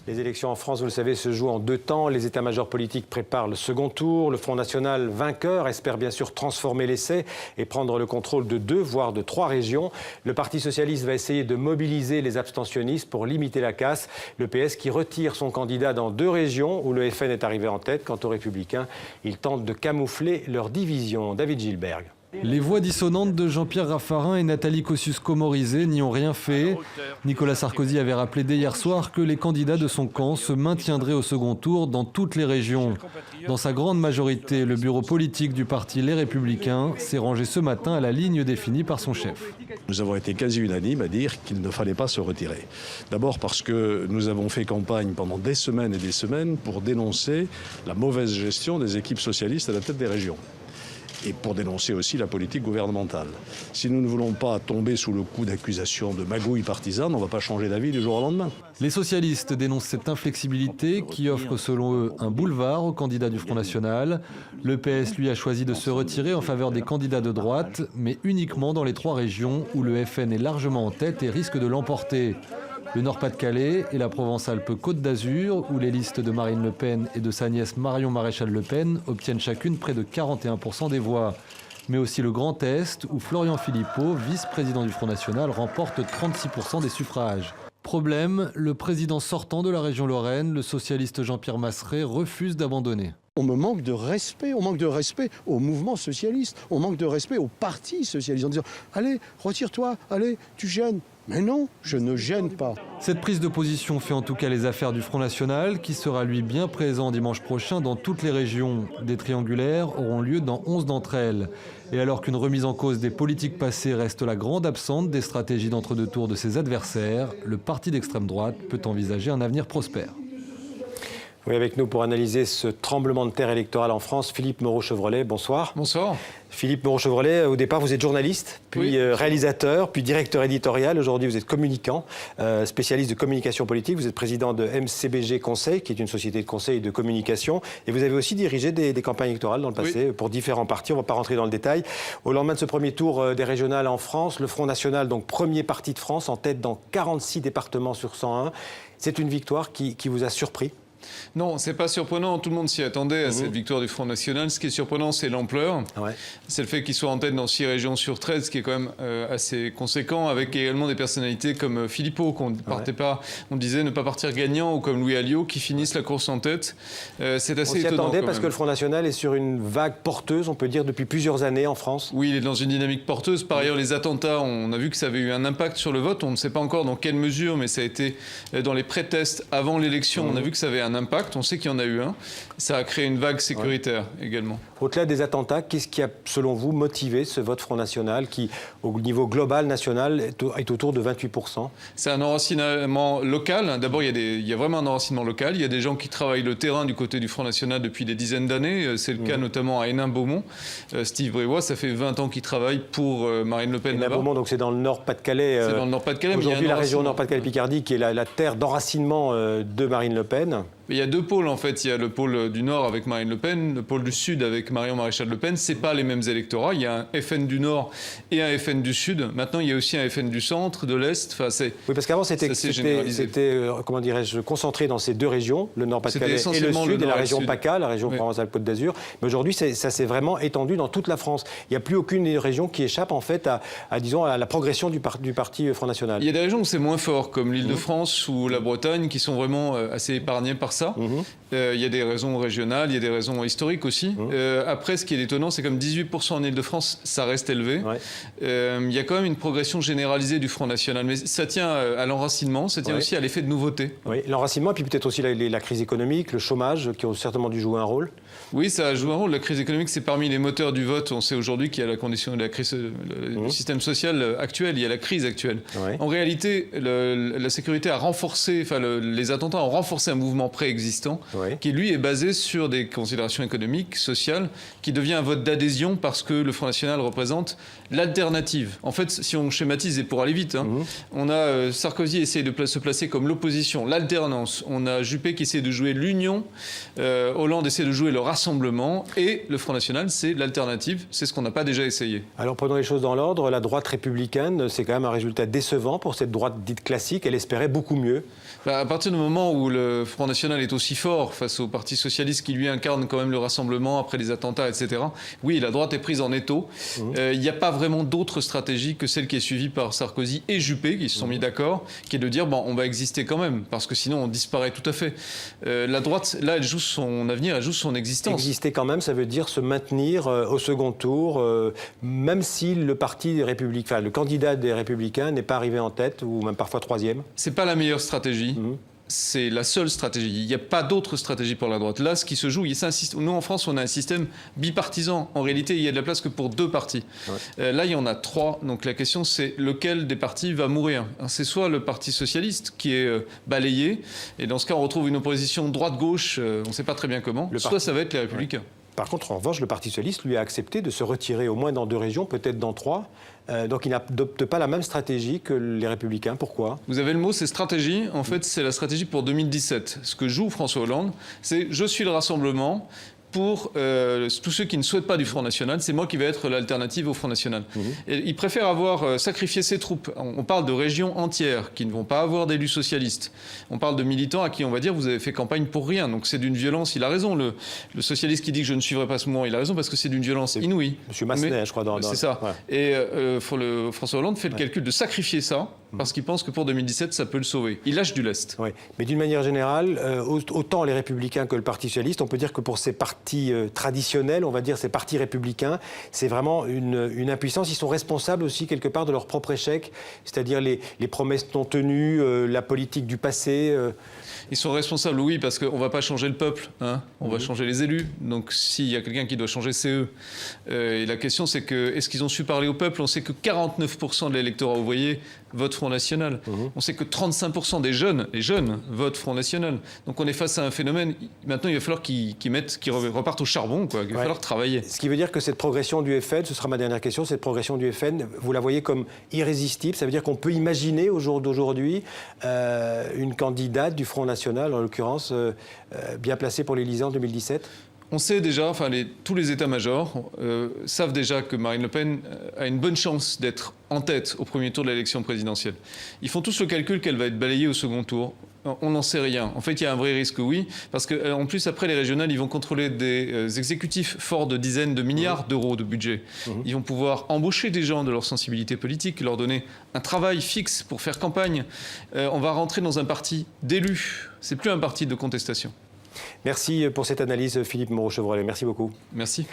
Les élections en France, vous le savez, se jouent en 2 temps. Les états-majors politiques préparent le second tour. Le Front National, vainqueur, espère bien sûr transformer l'essai et prendre le contrôle de 2, voire de 3 régions. Le Parti socialiste va essayer de mobiliser les abstentionnistes pour limiter la casse. Le PS qui retire son candidat dans 2 régions où le FN est arrivé en tête. Quant aux Républicains, ils tentent de camoufler leur division. David Gilberg. Les voix dissonantes de Jean-Pierre Raffarin et Nathalie Kosciusko-Morizet n'y ont rien fait. Nicolas Sarkozy avait rappelé dès hier soir que les candidats de son camp se maintiendraient au second tour dans toutes les régions. Dans sa grande majorité, le bureau politique du parti Les Républicains s'est rangé ce matin à la ligne définie par son chef. Nous avons été quasi unanimes à dire qu'il ne fallait pas se retirer. D'abord parce que nous avons fait campagne pendant des semaines et des semaines pour dénoncer la mauvaise gestion des équipes socialistes à la tête des régions. Et pour dénoncer aussi la politique gouvernementale. Si nous ne voulons pas tomber sous le coup d'accusations de magouilles partisanes, on ne va pas changer d'avis du jour au lendemain. Les socialistes dénoncent cette inflexibilité qui offre selon eux un boulevard aux candidats du Front National. Le PS, lui, a choisi de se retirer en faveur des candidats de droite, mais uniquement dans les 3 régions où le FN est largement en tête et risque de l'emporter. Le Nord-Pas-de-Calais et la Provence-Alpes-Côte d'Azur, où les listes de Marine Le Pen et de sa nièce Marion Maréchal Le Pen obtiennent chacune près de 41% des voix. Mais aussi le Grand Est, où Florian Philippot, vice-président du Front National, remporte 36% des suffrages. Problème, le président sortant de la région Lorraine, le socialiste Jean-Pierre Masseret, refuse d'abandonner. On me manque de respect, on manque de respect au mouvement socialiste, on manque de respect au parti socialiste en disant « Allez, retire-toi, allez, tu gênes ». Mais non, je ne gêne pas. Cette prise de position fait en tout cas les affaires du Front National, qui sera lui bien présent dimanche prochain dans toutes les régions. Des triangulaires auront lieu dans 11 d'entre elles. Et alors qu'une remise en cause des politiques passées reste la grande absente des stratégies d'entre-deux tours de ses adversaires, le parti d'extrême droite peut envisager un avenir prospère. Oui, avec nous pour analyser ce tremblement de terre électoral en France, Philippe Moreau-Chevrolet, bonsoir. Bonsoir. Philippe Moreau-Chevrolet, au départ vous êtes journaliste, puis réalisateur, puis directeur éditorial. Aujourd'hui vous êtes communicant, spécialiste de communication politique. Vous êtes président de MCBG Conseil, qui est une société de conseil et de communication. Et vous avez aussi dirigé des campagnes électorales dans le passé pour différents partis. On ne va pas rentrer dans le détail. Au lendemain de ce premier tour des régionales en France, le Front National, donc premier parti de France, en tête dans 46 départements sur 101. C'est une victoire qui vous a surpris? Non, c'est pas surprenant. Tout le monde s'y attendait à cette victoire du Front National. Ce qui est surprenant, c'est l'ampleur. Ouais. C'est le fait qu'il soit en tête dans 6 régions sur 13, ce qui est quand même assez conséquent, avec également des personnalités comme Philippot, qu'on ne partait pas, on disait ne pas partir gagnant, ou comme Louis Alliot, qui finissent la course en tête. C'est assez étonnant. On s'y attendait parce que le Front National est sur une vague porteuse, on peut dire, depuis plusieurs années en France. Oui, il est dans une dynamique porteuse. Par ailleurs, les attentats, on a vu que ça avait eu un impact sur le vote. On ne sait pas encore dans quelle mesure, mais ça a été dans les pré-tests avant l'élection. On a vu que ça avait un impact. On sait qu'il y en a eu un. Ça a créé une vague sécuritaire également. Au-delà des attentats, qu'est-ce qui a, selon vous, motivé ce vote Front National qui, au niveau global, national, est autour de 28%? C'est un enracinement local. D'abord, il y a vraiment un enracinement local. Il y a des gens qui travaillent le terrain du côté du Front National depuis des dizaines d'années. C'est le cas notamment à Hénin-Beaumont. Steve Brévois, ça fait 20 ans qu'il travaille pour Marine Le Pen. Hénin-Beaumont, donc c'est dans le Nord-Pas-de-Calais. C'est dans le Nord-Pas-de-Calais. Aujourd'hui, la région Nord-Pas-de-Calais-Picardie, qui est la terre d'enracinement de Marine Le Pen. Il y a 2 pôles en fait. Il y a le pôle du Nord avec Marine Le Pen, le pôle du Sud avec Marion Maréchal Le Pen. C'est pas les mêmes électorats. Il y a un FN du Nord et un FN du Sud. Maintenant, il y a aussi un FN du Centre, de l'Est. Enfin, oui, parce qu'avant c'était comment dirais-je, concentré dans ces 2 régions, le Nord-Pas-de-Calais et le Sud, et la région PACA, la région Provence-Alpes-Côte d'Azur. Mais aujourd'hui, ça s'est vraiment étendu dans toute la France. Il n'y a plus aucune région qui échappe en fait disons, à la progression du parti Front National. Il y a des régions où c'est moins fort, comme l'Île-de-France ou la Bretagne, qui sont vraiment assez épargnées par ça. Il y a des raisons régionales, il y a des raisons historiques aussi. Après, ce qui est étonnant, c'est comme 18% en Île-de-France, ça reste élevé. Il y a quand même une progression généralisée du Front National. Mais ça tient à l'enracinement, ça tient aussi à l'effet de nouveauté. Oui, l'enracinement, et puis peut-être aussi la crise économique, le chômage, qui ont certainement dû jouer un rôle. Oui, ça a joué un rôle. La crise économique, c'est parmi les moteurs du vote. On sait aujourd'hui qu'il y a la condition de la crise du système social actuel, il y a la crise actuelle. En réalité, la sécurité a renforcé, enfin les attentats ont renforcé un mouvement préexistant, Oui. qui lui est basé sur des considérations économiques, sociales, qui devient un vote d'adhésion parce que le Front National représente l'alternative. En fait, si on schématise, et pour aller vite, on a Sarkozy essaie de se placer comme l'opposition, l'alternance. On a Juppé qui essaie de jouer l'union, Hollande essaie de jouer le rassemblement, et le Front National, c'est l'alternative. C'est ce qu'on n'a pas déjà essayé. Alors prenons les choses dans l'ordre. La droite républicaine, c'est quand même un résultat décevant pour cette droite dite classique. Elle espérait beaucoup mieux. À partir du moment où le Front National est aussi fort face au Parti Socialiste qui lui incarne quand même le rassemblement après les attentats, etc., oui, la droite est prise en étau. Il n'y a pas vraiment d'autre stratégie que celle qui est suivie par Sarkozy et Juppé, qui se sont mis d'accord, qui est de dire bon, on va exister quand même, parce que sinon on disparaît tout à fait. La droite, là, elle joue son avenir, elle joue son existence. Exister quand même, ça veut dire se maintenir au second tour, même si le parti républicain, enfin, le candidat des Républicains n'est pas arrivé en tête, ou même parfois troisième. C'est pas la meilleure stratégie. C'est la seule stratégie. Il n'y a pas d'autre stratégie pour la droite. Là, ce qui se joue, nous en France, on a un système bipartisan. En réalité, il y a de la place que pour 2 partis. Ouais. Là, il y en a 3. Donc la question, c'est lequel des partis va mourir. C'est soit le Parti socialiste qui est balayé, et dans ce cas, on retrouve une opposition droite-gauche, on ne sait pas très bien comment, soit ça va être les Républicains. Ouais. Par contre, en revanche, le Parti socialiste, lui, a accepté de se retirer au moins dans 2 régions, peut-être dans 3. Donc il n'adopte pas la même stratégie que les Républicains. Pourquoi ? Vous avez le mot, c'est stratégie. En fait, c'est la stratégie pour 2017. Ce que joue François Hollande, c'est « je suis le rassemblement ». Pour tous ceux qui ne souhaitent pas du Front National, c'est moi qui vais être l'alternative au Front National. Et il préfère avoir sacrifié ses troupes. On parle de régions entières qui ne vont pas avoir d'élus socialistes. On parle de militants à qui on va dire vous avez fait campagne pour rien. Donc c'est d'une violence, il a raison. Le socialiste qui dit que je ne suivrai pas ce mouvement, il a raison parce que c'est d'une violence inouïe. Monsieur Massenet, je crois. C'est ça. Ouais. Et François Hollande fait le calcul de sacrifier ça parce qu'il pense que pour 2017, ça peut le sauver. Il lâche du lest. Oui. Mais d'une manière générale, autant les Républicains que le Parti socialiste, on peut dire que pour ces partis traditionnels, on va dire ces partis républicains, c'est vraiment une impuissance. Ils sont responsables aussi quelque part de leur propre échec, c'est-à-dire les promesses non tenues, la politique du passé. Ils sont responsables, oui, parce qu'on ne va pas changer le peuple, hein. On va changer les élus. Donc s'il y a quelqu'un qui doit changer, c'est eux. Et la question, c'est que est-ce qu'ils ont su parler au peuple ? On sait que 49% de l'électorat, vous voyez, vote Front National. On sait que 35% des jeunes, les jeunes, votent Front National. Donc on est face à un phénomène. Maintenant, il va falloir qu'ils repartent au charbon, quoi. Il va falloir travailler. Ce qui veut dire que cette progression du FN, ce sera ma dernière question, cette progression du FN, vous la voyez comme irrésistible. Ça veut dire qu'on peut imaginer au jour d'aujourd'hui une candidate du Front National, en l'occurrence, bien placée pour l'Élysée en 2017 ? On sait déjà, tous les états-majors savent déjà que Marine Le Pen a une bonne chance d'être en tête au premier tour de l'élection présidentielle. Ils font tous le calcul qu'elle va être balayée au second tour. On n'en sait rien. En fait, il y a un vrai risque, oui, parce qu'en plus, après les régionales, ils vont contrôler des exécutifs forts de dizaines de milliards d'euros de budget. Ils vont pouvoir embaucher des gens de leur sensibilité politique, leur donner un travail fixe pour faire campagne. On va rentrer dans un parti d'élus. C'est plus un parti de contestation. Merci pour cette analyse, Philippe Moreau-Chevrolet. Merci beaucoup. Merci.